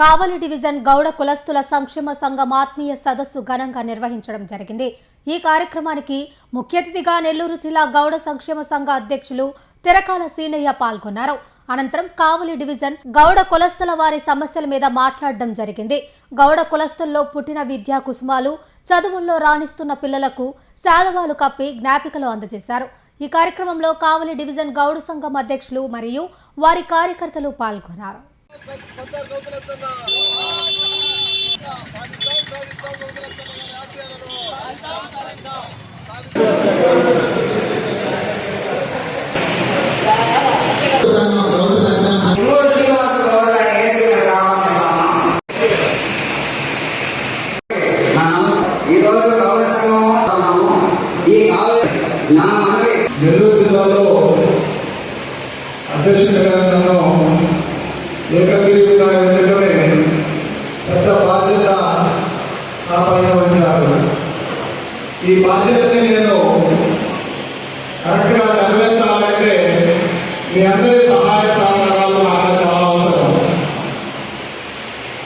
కావలి division Gowda కులస్తుల సంక్షేమ సంఘం ఆత్మీయ సదస్సు ఘనంగా నిర్వహించడం జరిగింది. ఈ కార్యక్రమానికి ముఖ్య అతిథిగా నెల్లూరు జిల్లా గౌడ సంక్షేమ సంఘ అధ్యక్షులు తెరకాల సీనయ్య పాల్గొన్నారు. అనంతరం కావలి డివిజన్ గౌడ కులస్తుల వారి సమస్యల మీద మాట్లాడడం జరిగింది. గౌడ కులస్తుల్లో పుట్టిన విద్యా కుసుమాలు, చదువుల్లో రాణిస్తున్న పిల్లలకు శాలువాలు కప్పి జ్ఞాపికలు అందజేశారు. ఈ కార్యక్రమంలో కావలి డివిజన్ గౌడ సంఘం అధ్యక్షులు మరియు వారి కార్యకర్తలు పాల్గొన్నారు. నెల్లూరు జిల్లాలో అధ్యక్షుడిగా నన్ను ఏకగ్రీవంగా ఎన్నుకొని పెద్ద బాధ్యత నా పైన ఉంచారు. ఈ బాధ్యతని నేను కరెక్ట్గా నెరవేర్చాలంటే మీ అందరి సహాయ సహకారాలు నాకు చాలా అవసరం.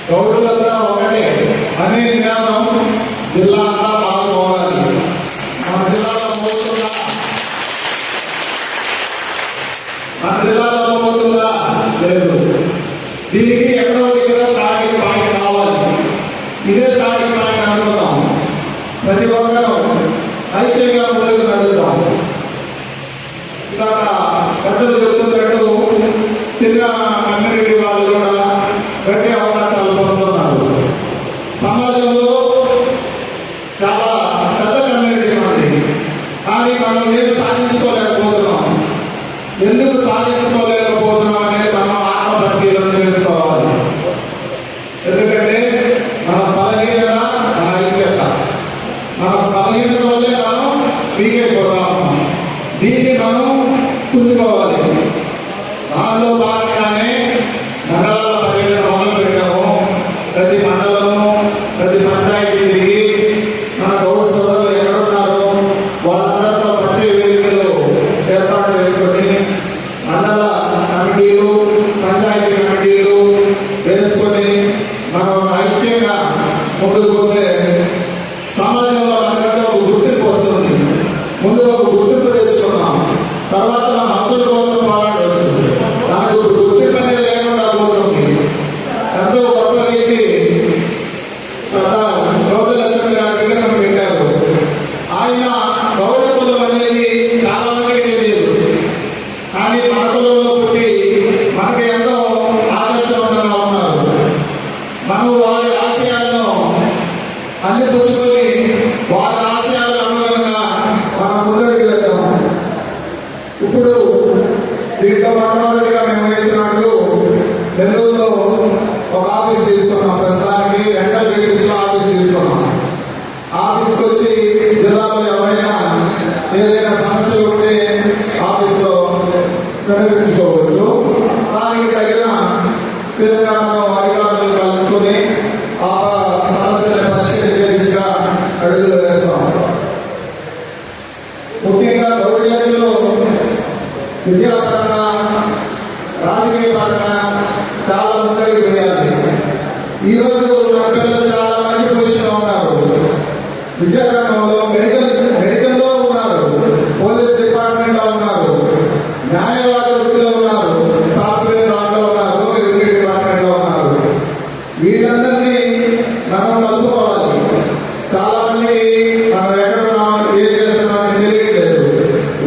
గౌడులంతా ఒకటే అనే నినాదం జిల్లా అంతా బాగుపోవాలి. మన జిల్లాలో పోతుందా లేదు. దీనికి ఎక్కడో దగ్గర స్టార్టింగ్ పాయింట్ కావాలి. ఇదే స్టార్టింగ్ పాయింట్ అనుకుందాం. ప్రతి ఒక్కరూ ఐక్యంగా ముందుకు నడుద్దాం. ఇలాగ పెద్దలు చెప్తున్నట్టు చిన్న కమ్యూనిటీ వాళ్ళు కూడా గట్టి అవకాశాలు పొందుతున్నారు. సమాజంలో చాలా పెద్ద కమ్యూనిటీ ఉంది, కానీ మనం ఏం సాధించుకోలేకపోతున్నాం. ఎందుకు సాధించుకోలేకపోతున్నాం అనేది మనం ఆత్మపరిశీలన చేసుకోవాలి. ఎందుకంటే మన బలహీనత, మన ఐక్యత, మన బలహీనత వల్లే మనం వీగైపోతాము. దీన్ని మనం కుందుకోవాలి. దానిలో భాగంగానే మండలాల పర్యటన మొదలు పెట్టాము. ప్రతి మండలము, ప్రతి పంచాయతీ తిరిగి మన గౌరవ సోదరులు ఎక్కడున్నారు వాళ్ళందరితో ప్రతి వేదికలు ఏర్పాటు చేసుకొని మండల కమిటీలు, పంచాయతీ కమిటీలు వేసుకొని మనం ఐక్యంగా ముందుకు పోతే సమాజంలో మనకంటే ఒక గుర్తింపు వస్తుంది. ముందు ఒక గుర్తింపు తెచ్చుకున్నాం, తర్వాత మన హక్కుల కోసం పోరాడవచ్చు. నాకు గుర్తింపు అనేది లేకుండా పోతుంది. ఎంతో గొప్ప వ్యక్తి గౌరలక్ష్మి గారి విగ్రహం పెట్టారు. ఆయన గౌడ కులం అనేది చాలా మందికి తెలియదు, కానీ మన కులంలో పుట్టి మనకి ఎంతో ఆదర్శవంతంగా ఉన్నారు. మనం వారి ఆశయాలను అందిపుచ్చుకొని వారి ఆశయాలకు అనుగుణంగా మనం ముందరికి వెళ్తాం. ఇప్పుడు దీంట్లో మొట్టమొదటిగా మేము వేసినట్టు నెల్లూరులో ఒక ఆఫీస్ తీసుకున్నాం. ప్రస్తుతానికి రెంటల్ బేసిస్లో ఆఫీస్ తీసుకున్నాం. ఆఫీస్కి వచ్చి జిల్లాలో ఎవరైనా ఏదైనా సమస్యలు ఉంటే ఆఫీస్లో ప్రకటించుకోవచ్చు. దానికి తగిన విధంగా మనం అధికారులు కలుపుకొని ఆ సమస్యలను పరిష్కరించే దిశగా అడుగులు వేస్తాం. ముఖ్యంగా గౌరవంలో విద్యాపరంగా, రాజకీయ పరంగా చాలా ముందరికి వేయాలి. ఈరోజు మన పిల్లలు చాలా మంచి పొజిషన్లో ఉన్నారు. విద్యారంగంలో మెడికల్లో ఉన్నారు, పోలీస్ డిపార్ట్మెంట్లో ఉన్నారు, న్యాయవాద వృత్తిలో ఉన్నారు, సాఫ్ట్వేర్ దాంట్లో ఉన్నారు, రెవెన్యూ డిపార్ట్మెంట్లో ఉన్నారు. వీళ్ళందరినీ మనం కలుపుకోవాలి. చాలా మంది మనం ఎక్కడ ఉన్నాం, ఏం చేస్తున్నామని తెలియట్లేదు.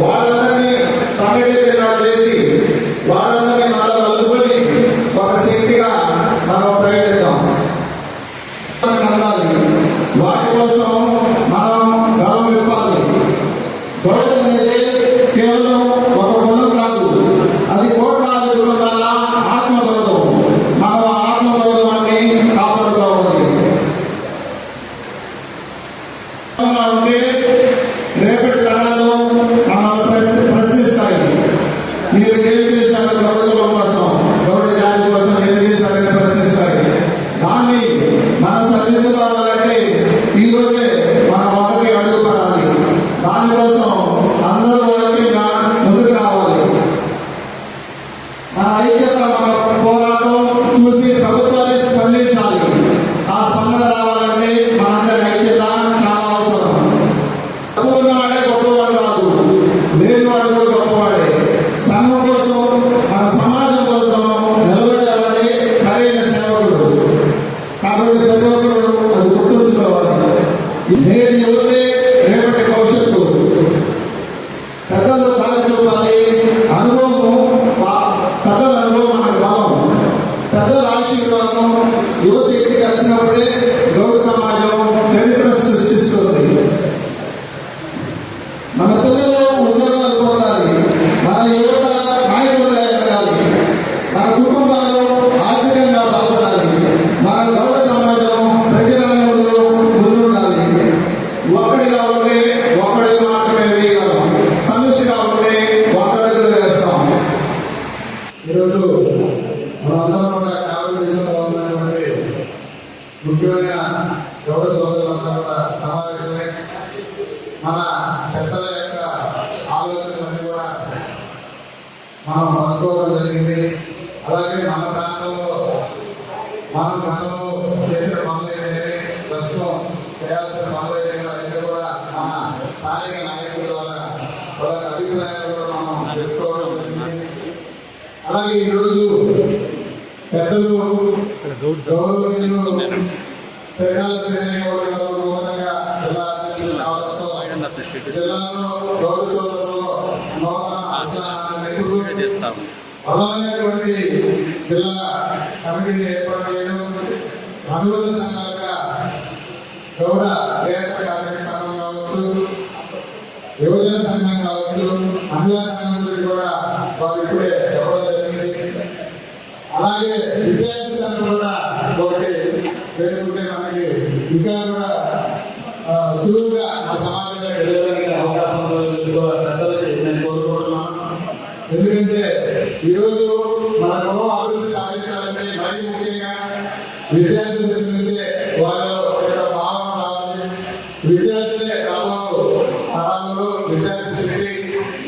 వాళ్ళందరినీ సంఘటితంగా చేసి వాళ్ళందరినీ మనం కలుపుకొని ఒక శక్తిగా మనం ప్రయత్నిద్దాం. వాటి కోసం మనం గౌరవం ఇవ్వాలి. గౌరవం అనేది కేవలం ఒక గుణం కాదు, అది కోట్లాది గుణాల ఆత్మగౌరవం. మనం ఆత్మగౌరవాన్ని కాపాడుకోవాలి. ఉంటే రేపటి తరాలు మనల్ని ప్రశ్నిస్తాయి. మీరు ఏం చేశారు గౌరవం కోసం, గౌరవ జాతి కోసం ఏం చేశారని ప్రశ్నిస్తాయి. దాన్ని మనం సరిదిద్దుకోవాలంటే ఈరోజే మన మొదటి అడుగు పడాలి. దానికోసం అందరూ ఐక్యంగా ముందుకు రావాలి. మన ఐక్యత, మన పోరాటం చూసి ప్రభుత్వాలు ఈరోజు మనందరం కూడా కావలి జిల్లాలో ఉన్నటువంటి ముఖ్యమైన గౌడ సోదరులందరూ కూడా సమావేశమై మన పెద్దల యొక్క ఆలోచనలన్నీ కూడా మనం పంచుకోవడం జరిగింది. అలాగే మన ప్రాంతంలో మనం గతంలో చేసిన పనులు ఏదైతే ప్రస్తుతం చేయాల్సిన పనులు ఏదైనా అయితే కూడా మన స్థానిక నాయకుల ద్వారా వాళ్ళ అభిప్రాయాలు కూడా మనం తెలుసుకోవడం జరిగింది. అలాగే ఈరోజు పెద్దలు గౌరవనీయులు పెరగాల శ్రేణి నూతనంగా జిల్లాలో గౌరవ సోదరులు నూతన అలాంటి జిల్లా కమిటీని ఏర్పాటు చేయడం, అనుబంధ సంఘాలుగా గౌరవ వేదిక కార్మిక సంఘం కావచ్చు, యువజన సంఘం కావచ్చు, మహిళా సంఘం గురించి కూడా వారు ఇప్పుడే చెప్పడం జరిగింది. అలాగే విద్యార్థి సంఘం కూడా ఒకటి వేసుకుంటే మనకి ఇంకా కూడా సులువుగా ఆ సమాజంలో వెళ్ళడానికి అవకాశం పెద్దలకి నేను కోరుకుంటున్నాను. ఎందుకంటే ఈరోజు మనకు అభివృద్ధి సాధించాలంటే మరీ ముఖ్యంగా విద్యార్థులు తీసుకుంటే వారిలో ఒక భావన రావాలి. విద్యార్థులే రాబోయే తరాల్లో విద్యార్థి శక్తి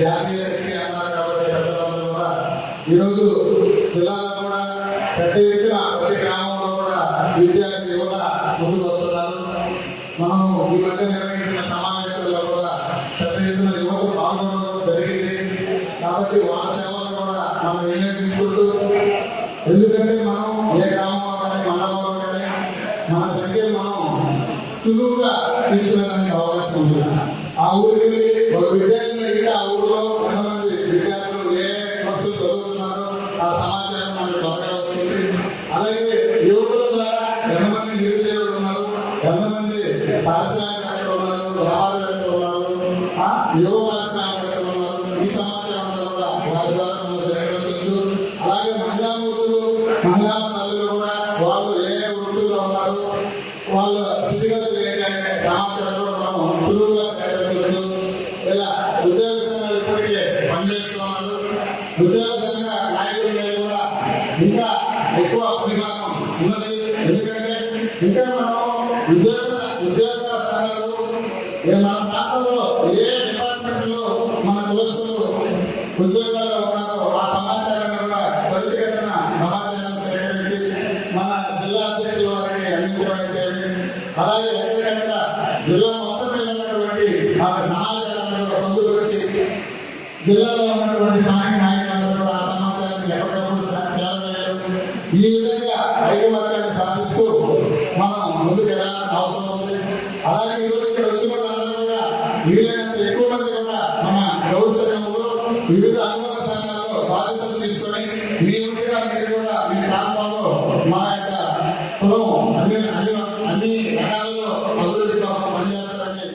జాతీయ శక్తి అన్నారు. కాబట్టి పెద్దలందరూ కూడా ఈరోజు జిల్లాలో కూడా పెద్ద ఎత్తున ప్రతి గ్రామంలో కూడా విద్యార్థి యువత ముందుకు వస్తున్నారు. మనం ఈ మధ్య నిర్వహించిన సమావేశాల్లో కూడా పెద్ద ఎత్తున యువత పాల్గొనడం జరిగింది. కాబట్టి వాళ్ళ సేవలను కూడా మనం వినియోగించుకుంటూ, ఎందుకంటే మనం ఏ గ్రామంలో కానీ మండలంలో కానీ మన సంఖ్యను మనం సులువుగా తీసుకునేదానికి అవకాశం ఉంది. ఆ ఊరికి ఒక విద్యార్థిని అడిగితే ఆ ఊరిలో ఎంతమంది విద్యార్థులు ఏ వస్తువులు చదువుతున్నారో ఆ సమాచారం మనకు బాగా వస్తుంది. అలాగే యువకుల ద్వారా ఎంతమంది నిరుద్యోగులు ఉన్నారు, ఎంతమంది పారిశ్రామికవేత్తలు ఉన్నారు, వ్యాపారవేత్తలు ఉన్నారు, యువ పారిశ్రామికవేత్తలు ఉన్నారు, ఈ సమాచారం కూడా వారి ద్వారా మనం సేకరించవచ్చు. అలాగే మహిళా తల్లులు కూడా వాళ్ళు ఏ వృత్తుల్లో ఉన్నారు, వాళ్ళ స్థితిగతులు ఏంటంటే సమాచారం కూడా మనం సులువుగా సేకరించవచ్చు. ఇలా ఉద్యోగ సంఘాలు ఇప్పటికే పనిచేస్తున్నారు. ఉద్యోగ సంఘ నాయకుల కూడా ఇంకా ఎక్కువ విభాగం ఉన్నది. ఎందుకంటే ఇంకా మనం ఉద్యోగ సంఘాలు మన ప్రాంతంలో ఏ డిపార్ట్మెంట్లో మన కులస్తులు ఉద్యోగాలు ఉన్నారో ఆ సమాచారాన్ని కూడా త్వరితగతిన సమాచారాన్ని సేకరించి మన జిల్లా అధ్యక్షుల వారికి అందించడం. అలాగే ఎక్కడెక్కడ జిల్లా మొత్తం మీద ఉన్నటువంటి ఆ సమాచారాన్ని పొందుపరిచి జిల్లాలో ఉన్నటువంటి స్థానిక నాయకులందరూ కూడా ఆ సమాచారాన్ని ఎప్పటికప్పుడు చేరవేయడం. ఈ విధంగా ఐక్యమత్యాన్ని సాధిస్తూ మనం ముందుకు వెళ్ళాల్సిన అవసరం ఉంది. అలాగే ఈరోజు ఇక్కడ వచ్చిన వాళ్ళందరూ కూడా వీలైనంత ఎక్కువ మంది కూడా మన గౌరవ సంఘంలో వివిధ అనుబంధ సంఘాల్లో బాధ్యతలు తీసుకొని మీ ముందుగా మీరు కూడా మీ ప్రాంతంలో మా యొక్క కులం అన్ని రకాలలో అభివృద్ధి కోసం పనిచేస్తారని.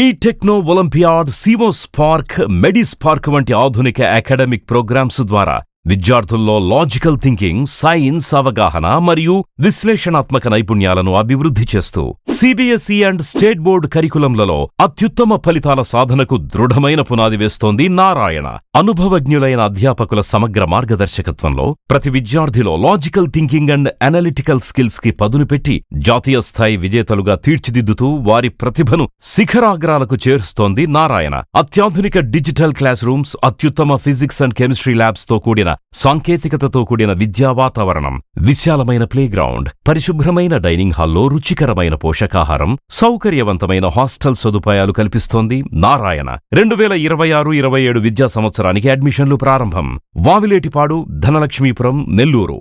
ఈ techno olympiad, CMOS park, మెడిస్ park వంటి ఆధునిక అకాడమిక్ ప్రోగ్రామ్స్ ద్వారా విద్యార్థుల్లో లాజికల్ థింకింగ్, సైన్స్ అవగాహన మరియు విశ్లేషణాత్మక నైపుణ్యాలను అభివృద్ధి చేస్తూ సిబిఎస్ఈ అండ్ స్టేట్ బోర్డు కరికులంలలో అత్యుత్తమ ఫలితాల సాధనకు దృఢమైన పునాది వేస్తోంది నారాయణ. అనుభవజ్ఞులైన అధ్యాపకుల సమగ్ర మార్గదర్శకత్వంలో ప్రతి విద్యార్థిలో logical thinking and analytical skills కి పదును పెట్టి జాతీయ స్థాయి విజేతలుగా తీర్చిదిద్దుతూ వారి ప్రతిభను శిఖరాగ్రాలకు చేరుస్తోంది నారాయణ. అత్యాధునిక డిజిటల్ క్లాస్ రూమ్స్, అత్యుత్తమ ఫిజిక్స్ అండ్ కెమిస్ట్రీ ల్యాబ్స్ తో కూడిన సాంకేతికతతో కూడిన విద్యా వాతావరణం, విశాలమైన ప్లేగ్రౌండ్, పరిశుభ్రమైన డైనింగ్ హాల్లో రుచికరమైన పోషకాహారం, సౌకర్యవంతమైన హాస్టల్ సదుపాయాలు కల్పిస్తోంది నారాయణ. 2026-27 విద్యా సంవత్సరానికి అడ్మిషన్లు ప్రారంభం. వావిలేటిపాడు, ధనలక్ష్మీపురం, నెల్లూరు.